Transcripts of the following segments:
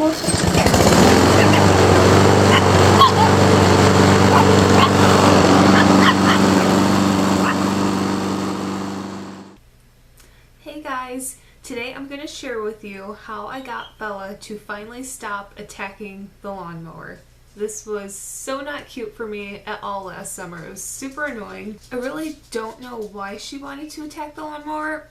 Hey guys, today I'm going to share with you how I got Bella to finally stop attacking the lawnmower. This was so not cute for me at all last summer. It was super annoying. I really don't know why she wanted to attack the lawnmower.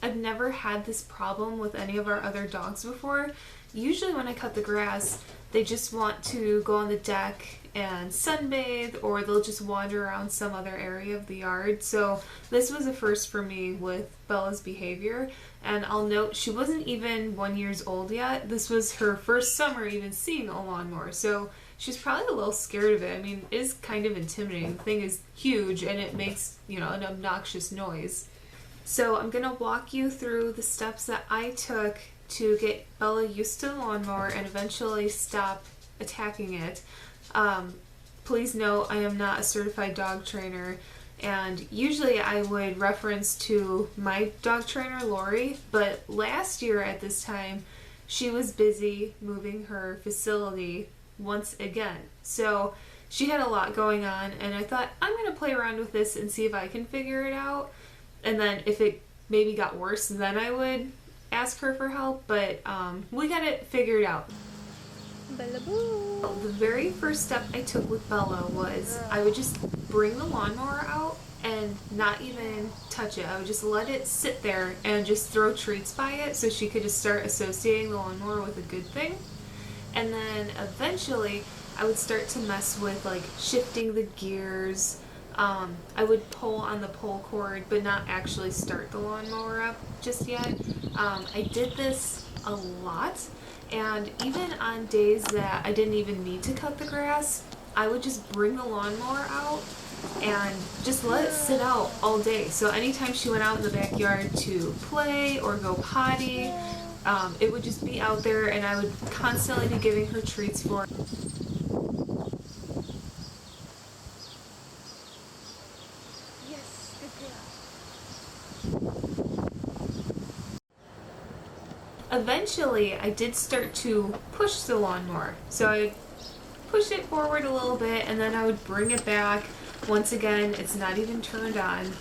I've never had this problem with any of our other dogs before. Usually when I cut the grass, they just want to go on the deck and sunbathe, or they'll just wander around some other area of the yard. So this was a first for me with Bella's behavior. And I'll note she wasn't even 1 year old yet. This was her first summer even seeing a lawnmower. So she's probably a little scared of it. I mean, it is kind of intimidating. The thing is huge and it makes, an obnoxious noise. So I'm gonna walk you through the steps that I took to get Bella used to the lawnmower and eventually stop attacking it. Please note, I am not a certified dog trainer, and usually I would reference to my dog trainer, Lori, but last year at this time, she was busy moving her facility once again. So she had a lot going on, and I thought, I'm going to play around with this and see if I can figure it out. And then if it maybe got worse, then I would ask her for help, but we got it figured out. Bella boo. The very first step I took with Bella was I would just bring the lawnmower out and not even touch it. I would just let it sit there and just throw treats by it so she could just start associating the lawnmower with a good thing. And then eventually I would start to mess with like shifting the gears. I would pull on the pull cord but not actually start the lawnmower up just yet. I did this a lot. And even on days that I didn't even need to cut the grass, I would just bring the lawnmower out and just let it sit out all day. So anytime she went out in the backyard to play or go potty, it would just be out there, and I would constantly be giving her treats for it. Yes, good girl. Eventually, I did start to push the lawnmower. So I push it forward a little bit, and then I would bring it back. Once again, it's not even turned on.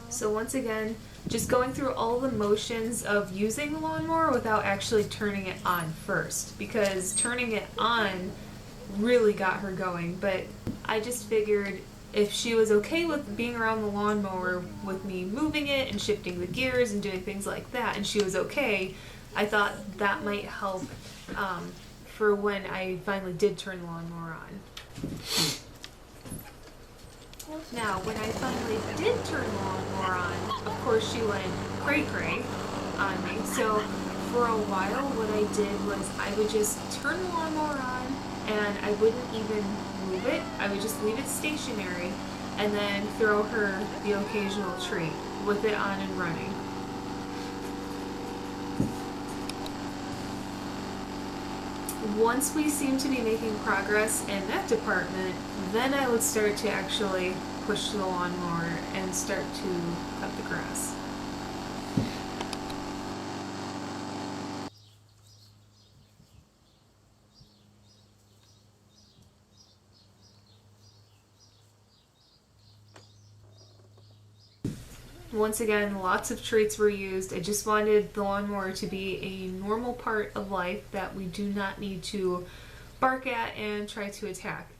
So once again, just going through all the motions of using the lawnmower without actually turning it on first, because turning it on really got her going. But I just figured if she was okay with being around the lawnmower with me moving it and shifting the gears and doing things like that, and she was okay, I thought that might help for when I finally did turn the lawnmower on. Now, when I finally did turn the lawnmower on, of course she went cray-cray on me. So for a while, what I did was I would just turn the lawnmower on and I wouldn't even move it. I would just leave it stationary and then throw her the occasional treat with it on and running. Once we seemed to be making progress in that department, then I would start to actually push the lawnmower and start to cut the grass. Once again, lots of treats were used. I just wanted the lawnmower to be a normal part of life that we do not need to bark at and try to attack.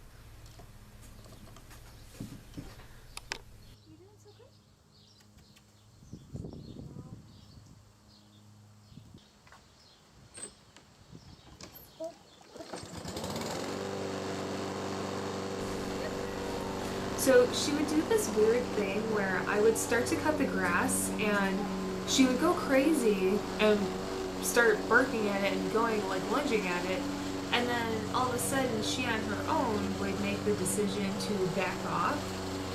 So she would do this weird thing where I would start to cut the grass and she would go crazy and start barking at it and going like lunging at it, and then all of a sudden she on her own would make the decision to back off.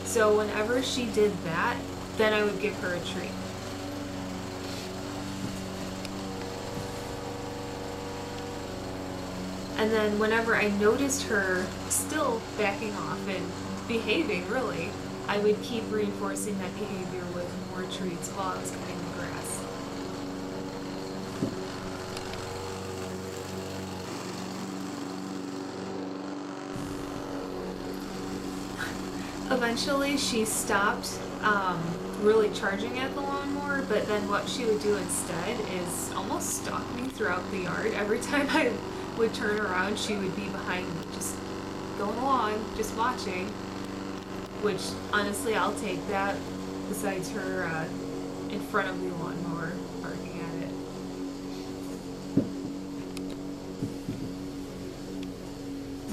So whenever she did that, then I would give her a treat. And then whenever I noticed her still backing off and behaving really, I would keep reinforcing that behavior with more treats while I was cutting the grass. Eventually she stopped really charging at the lawnmower, but then what she would do instead is almost stalk me throughout the yard. Every time I would turn around, she would be behind me, just going along, just watching, which honestly I'll take that besides her in front of the lawnmower barking at it.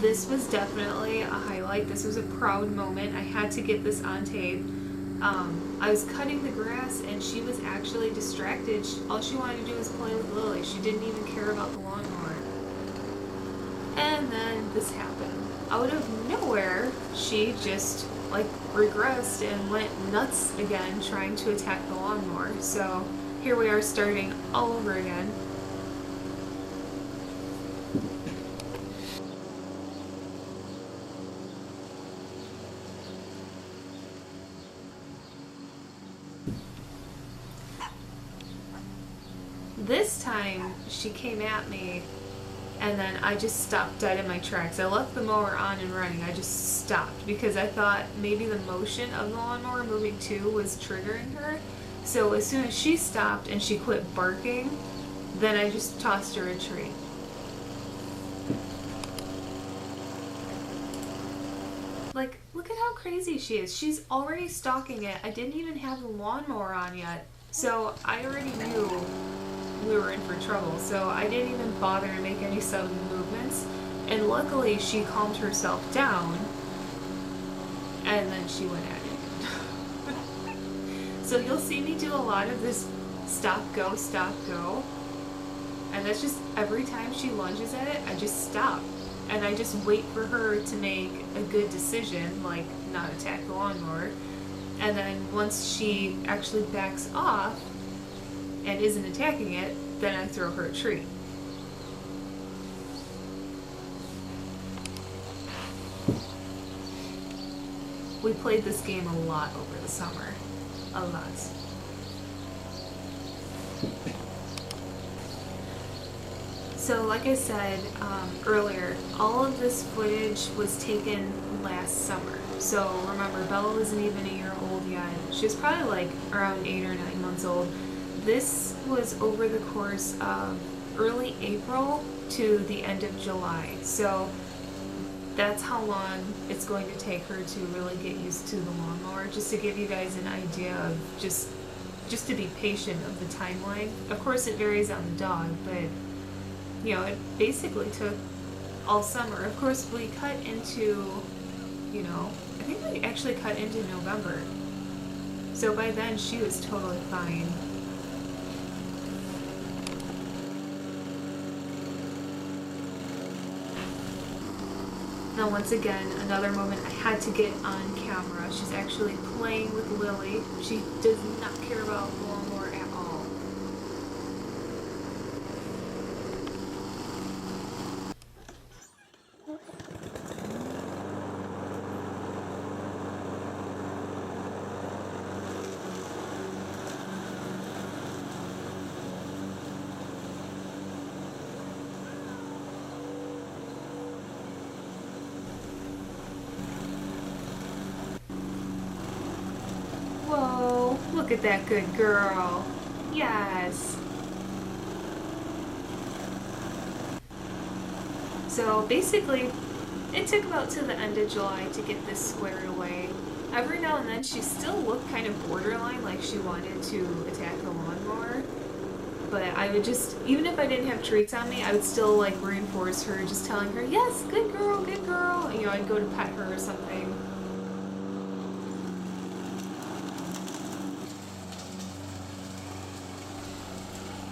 This was definitely a highlight. This was a proud moment. I had to get this on tape. I was cutting the grass and she was actually distracted. All she wanted to do was play with Lily. She didn't even care about the lawnmower. And then this happened. Out of nowhere, she just regressed and went nuts again trying to attack the lawnmower. So here we are starting all over again. This time she came at me and then I just stopped dead in my tracks. I left the mower on and running. I just stopped because I thought maybe the motion of the lawnmower moving too was triggering her. So as soon as she stopped and she quit barking, then I just tossed her a tree. Look at how crazy she is. She's already stalking it. I didn't even have the lawnmower on yet. So I already knew we were in for trouble, so I didn't even bother to make any sudden movements, and luckily she calmed herself down and then she went at it. So you'll see me do a lot of this stop go, and that's just every time she lunges at it I just stop and I just wait for her to make a good decision, like not attack the lawnmower, and then once she actually backs off and isn't attacking it, then I throw her a treat. We played this game a lot over the summer. A lot. So like I said earlier, all of this footage was taken last summer. So remember, Bella wasn't even a year old yet. She was probably around 8 or 9 months old. This was over the course of early April to the end of July. So that's how long it's going to take her to really get used to the lawnmower, just to give you guys an idea of just to be patient of the timeline. Of course it varies on the dog, but it basically took all summer. Of course we cut into, I think we actually cut into November. So by then she was totally fine. Now once again, another moment I had to get on camera. She's actually playing with Lily. She does not care about the lawnmower at all. Whoa, look at that good girl. Yes. So basically, it took about to the end of July to get this squared away. Every now and then she still looked kind of borderline, like she wanted to attack the lawnmower. But I would just, even if I didn't have treats on me, I would still reinforce her, just telling her, yes, good girl, good girl. I'd go to pet her or something.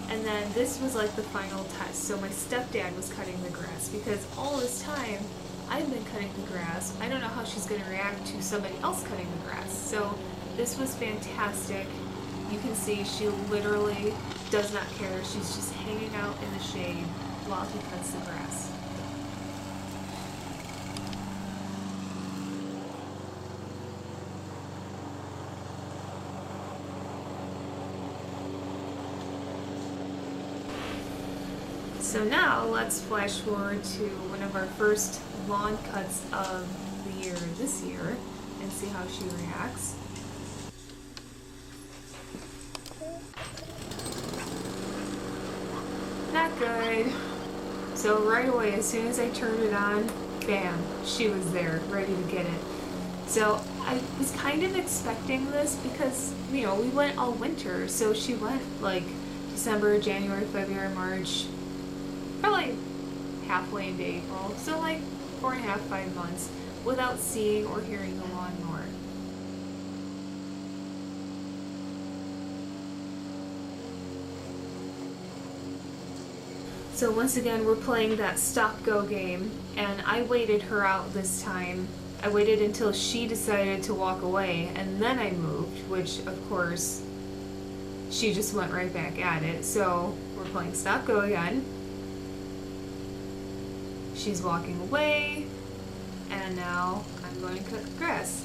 And then this was the final test. So my stepdad was cutting the grass because all this time I've been cutting the grass. I don't know how she's going to react to somebody else cutting the grass. So this was fantastic. You can see she literally does not care. She's just hanging out in the shade while he cuts the grass. So now let's flash forward to one of our first lawn cuts of the year this year and see how she reacts. Not good. So right away, as soon as I turned it on, bam, she was there, ready to get it. So I was kind of expecting this because, we went all winter. So she went like December, January, February, March, probably halfway into April. So like 4.5, 5 months without seeing or hearing the lawnmower. So once again, we're playing that stop-go game, and I waited her out this time. I waited until she decided to walk away, and then I moved, which of course, she just went right back at it. So we're playing stop-go again. She's walking away, and now I'm going to cut the grass.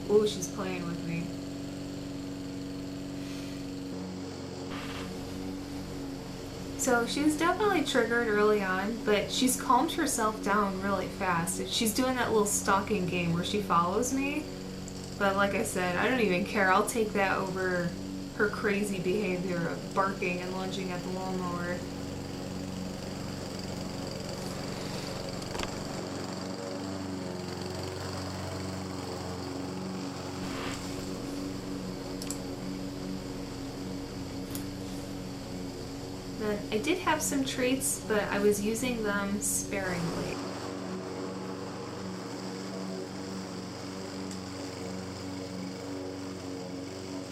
Ooh, she's playing with me. So she was definitely triggered early on, but she's calmed herself down really fast. She's doing that little stalking game where she follows me. But like I said, I don't even care. I'll take that over her crazy behavior of barking and lunging at the lawnmower. I did have some treats, but I was using them sparingly.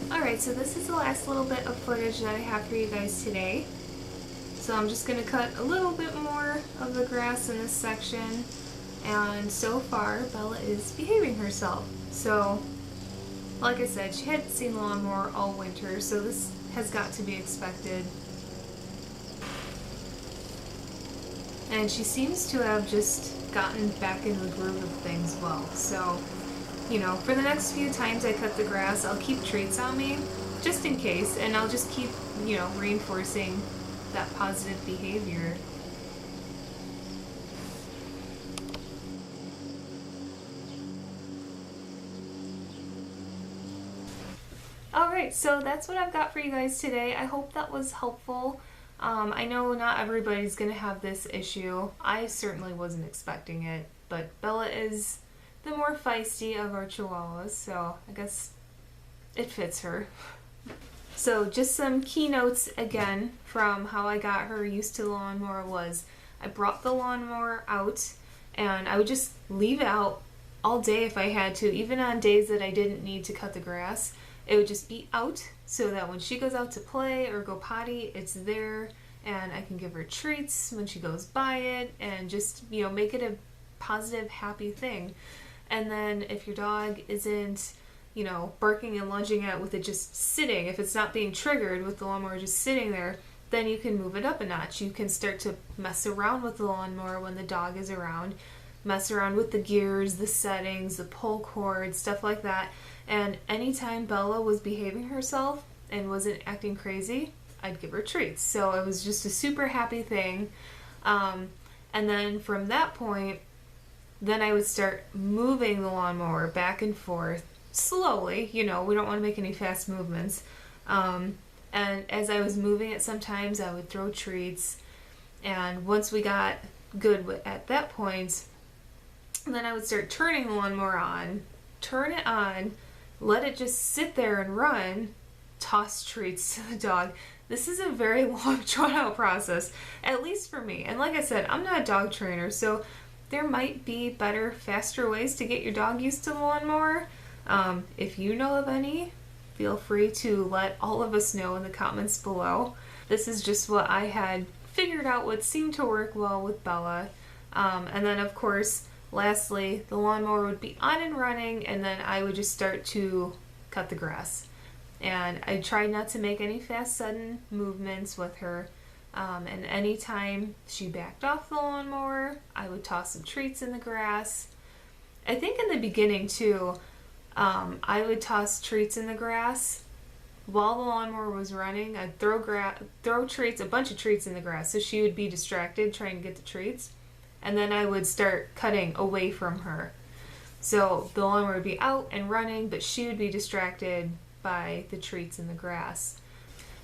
Alright, so this is the last little bit of footage that I have for you guys today. So I'm just going to cut a little bit more of the grass in this section. And so far, Bella is behaving herself. So, like I said, she hadn't seen the lawnmower all winter, so this has got to be expected. And she seems to have just gotten back in the groove of things well. So, for the next few times I cut the grass, I'll keep treats on me, just in case, and I'll just keep, reinforcing that positive behavior. Alright, so that's what I've got for you guys today. I hope that was helpful. I know not everybody's going to have this issue. I certainly wasn't expecting it, but Bella is the more feisty of our Chihuahuas, so I guess it fits her. So just some key notes again from how I got her used to the lawnmower was I brought the lawnmower out and I would just leave it out all day if I had to, even on days that I didn't need to cut the grass. It would just be out so that when she goes out to play or go potty, it's there and I can give her treats when she goes by it and just, make it a positive, happy thing. And then if your dog isn't, barking and lunging at with it just sitting, if it's not being triggered with the lawnmower just sitting there, then you can move it up a notch. You can start to mess around with the lawnmower when the dog is around, mess around with the gears, the settings, the pull cord, stuff like that. And anytime Bella was behaving herself and wasn't acting crazy, I'd give her treats. So it was just a super happy thing. And then from that point, then I would start moving the lawnmower back and forth slowly. We don't want to make any fast movements. And as I was moving it, sometimes I would throw treats. And once we got good at that point, then I would start turning the lawnmower on, turn it on, let it just sit there and run, toss treats to the dog. This is a very long, drawn-out process, at least for me. And like I said, I'm not a dog trainer, so there might be better, faster ways to get your dog used to the lawnmower. If you know of any, feel free to let all of us know in the comments below. This is just what I had figured out what seemed to work well with Bella. And then, of course, lastly, the lawnmower would be on and running, and then I would just start to cut the grass. And I tried not to make any fast, sudden movements with her. And anytime she backed off the lawnmower, I would toss some treats in the grass. I think in the beginning, too, I would toss treats in the grass while the lawnmower was running, I'd throw treats, a bunch of treats in the grass, so she would be distracted trying to get the treats, and then I would start cutting away from her. So the lawnmower would be out and running, but she would be distracted by the treats in the grass.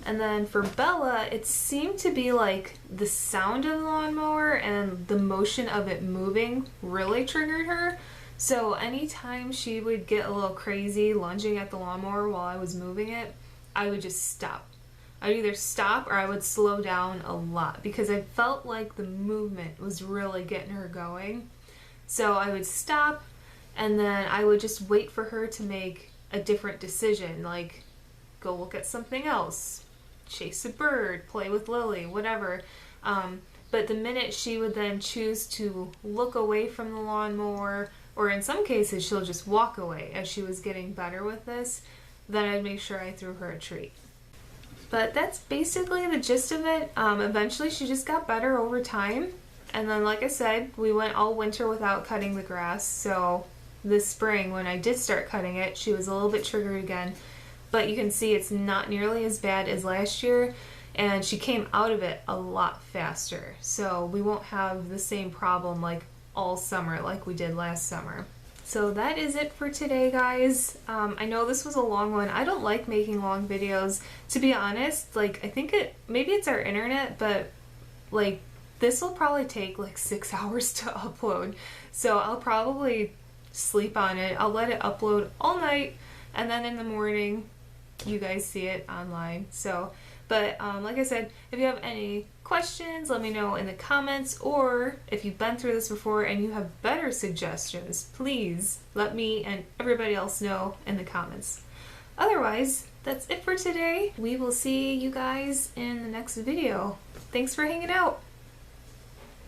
And then for Bella, it seemed to be like the sound of the lawnmower and the motion of it moving really triggered her. So anytime she would get a little crazy lunging at the lawnmower while I was moving it, I would just stop. I'd either stop or I would slow down a lot because I felt like the movement was really getting her going. So I would stop and then I would just wait for her to make a different decision, like go look at something else, chase a bird, play with Lily, whatever. But the minute she would then choose to look away from the lawnmower, or in some cases she'll just walk away as she was getting better with this, then I'd make sure I threw her a treat. But that's basically the gist of it. Eventually she just got better over time. And then, like I said, we went all winter without cutting the grass. So this spring, when I did start cutting it, she was a little bit triggered again. But you can see it's not nearly as bad as last year. And she came out of it a lot faster. So we won't have the same problem like all summer like we did last summer. So that is it for today, guys. I know this was a long one. I don't like making long videos, to be honest. Like, I think maybe it's our internet, but like this will probably take like 6 hours to upload. So I'll probably sleep on it. I'll let it upload all night, and then in the morning you guys see it online. So, but like I said, if you have any questions, let me know in the comments, or if you've been through this before and you have better suggestions, please let me and everybody else know in the comments. Otherwise, that's it for today. We will see you guys in the next video. Thanks for hanging out.